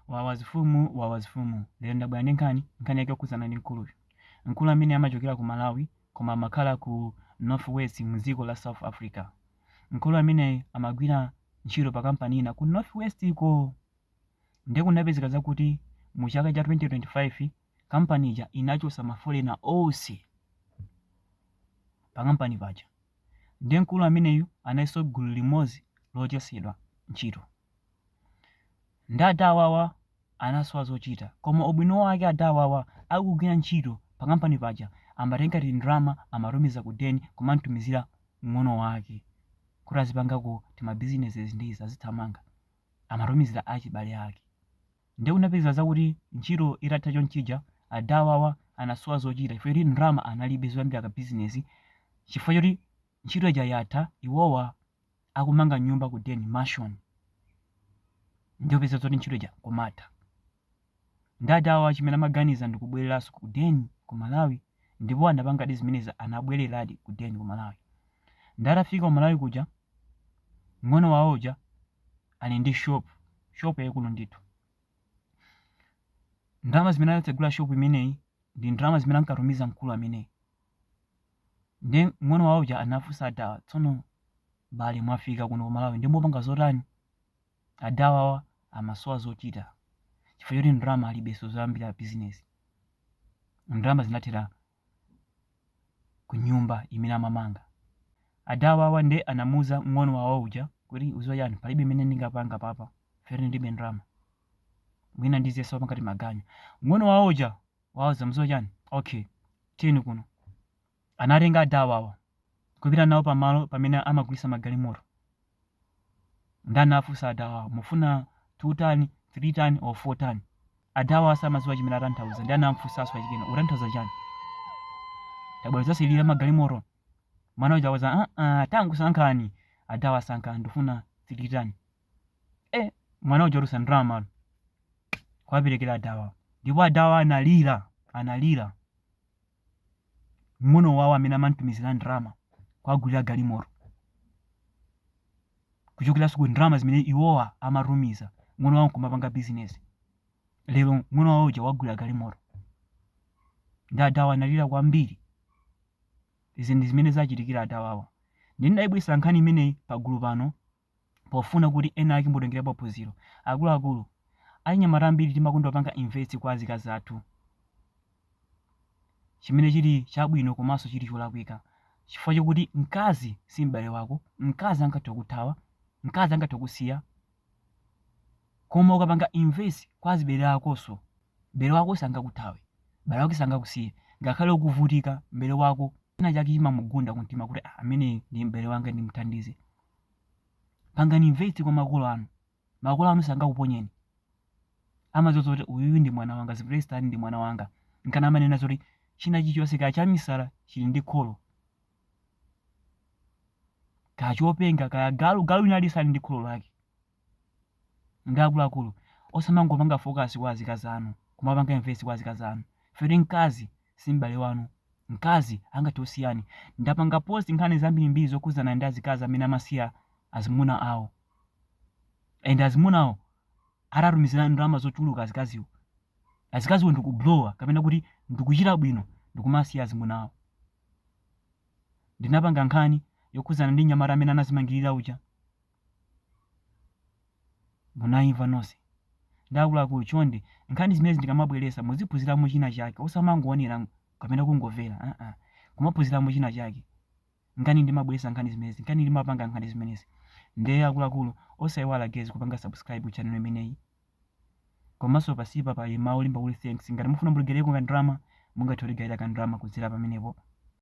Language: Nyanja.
wawazifumu lero ndabwera ndi nkhani yake yokhuzana ndi mkuluyu. Mkulu amene amachokera ku Malawi koma amakhala ku North West mu dziko la South Africa. Mkulu amene amagwira ntchito pa kampani ina ku North West iko. Ndiye kunapezeka zakuti mu chaka cha 2025 kampani ija inachosa mafolena onse pa kampani paja. Ndiye mkulu ameneyu anaiso gulu limodzi lochosedwa ntchito. Ndadawawa anasowa zochita koma ubwino wake adawawa akugwira ntchito pa kampani paja amatenga ndalama amatumiza ku deni kumatumizira mng'ono wake kuti azipangako tima businesses ndizi azithamanga amatumizira achibale ake. Ndiye kunapezeka zakuti ntchito itatha chonchija adawawa anasowa zochita chifukwa choti ndalama analibe zoyambira ka business chifukwa choti ntchito ija yatha iwowa akumanga nyumba ku deni mansion. Ndiye kupeza zoti ntchito ija kumatha. Ndadawawa chimene amaganiza ndikubwereranso ku deni ku Malawi ndipo anapanga zimenezi anabwereradi ku deni ku Malawi. Ndatafika ku Malawi kuja mng'ono wawo uja ali ndi shop yaikulu ndithu. Ndalama zimene anatsegula shop imeneyi ndi ndalama zimene ankatumiza mkulu ameneyi. Ndiye mng'ono wawo uja anafunsa adawa, tsono bale mwafika kuno ku Malawi ndi mupanga zotani? Adawawa amasowa zochita chifukwa choti ndalama alibenso zoyambira business. Ndalama zinathera ku nyumba imene amamanga. Adawawa ndiye anamuza mng'ono wawo uja kuti uzoyani palibe imene ndingapanga papa fere ndibe ndalama mwina ndizeso pakati maganyu. Mng'ono wawo uja wauza mzoyani okay tini kuno. Anatenga adawawa kupita nawo pamalo pamene amagulitsa magalimoto. Ndanafunsa adawawa mufuna 2 tani 3 tani or 4 tani. Adawawa samadziwa chimene atanthauza ndi anamfunsanso achikena utanthauza chani? Tabwera silira magalimoto. Mwana uja waza tangu sankhani. Adawawa sankhani ndifuna 3 tani. Mwana uja rusa ndalama kwaperekera adawawa. Ndipo adawawa analira. Mng'ono wawo amene amantumizira ndalama kwagulira galimoto. Kuchokeranso ku ndalama zimene iwowa amatumiza mng'ono wawo kumapanga business. Lero mng'ono wawo uja wagulira galimoto. Ndi adawawa analira kwambiri. Izi ndi zimene zachitikira adawawa. Ndinayibwisa nkhani imeneyi pagulu pano pofuna kuti ena ake mbotengerapo phunziro. Akuluakulu anyamata ambiri timakonda kupanga invest kwa azikazi athu. Chimene chili chabwino komanso chili cholakwika. Chifukwa chokuti mkazi si m'bale wako, mkazi angathe kuthawa, mkazi angathe kusiya. Koma ukapanga invest kwa azibale akonso, bale wako sangakuthawe, bale wako sangakusiye. Ngakhale ukuvutika mbale wako ina chake chimamugunda kumtima kuti amene ndi mbale wanga ndimuthandize. Pangani invest kwa makolo anu sangakuponyeni. Amazoza kuti uyu ndi mwana wanga, Zipulestani ndi mwana wanga. Nkana amanena zoti china chilichonse kaya misala chili ndi kholo. Kaya chopenga kaya galu inalisali ndi kholo lake. Ndi akuluakulu osamangopanga focus kwa azikazi anu kumapanga invest kwa azikazi anu. Fere mkazi si m'bale wanu, mkazi angathe kusiyani. Ndapanga post nkhani zambirimbiri zokhuzana ndi azikazi amene amasiya azimuna awo. And azimuna awo aratumizira ndalama zochuluka azikaziwo. Azikaziwo ndikublowa kapena kuti ndikuchita bwino ndikumasiya azimuna awo. Ndinapanga nkhani yokhuzana ndi nyamata amene anazimangirira uja. Munayimva nonse. Ndi akuluakulu chonde nkhani zimene ndikamabweresa muziphunziramo china chake osamangoonera kapena kungomvera. Kumaphunziramo china chake. Nkhani ndimabweresa nkhani zimene, nkhani ndimapanga nkhani zimenezi. Ndiye akuluakulu osayiwala guys kupanga subscribe channel imeneyi. Komanso pasipa pali mawu limba kuti thanks. Ngati mufuna muligereko ka drama mungathe kuligerera ka drama kudzera pamenepo.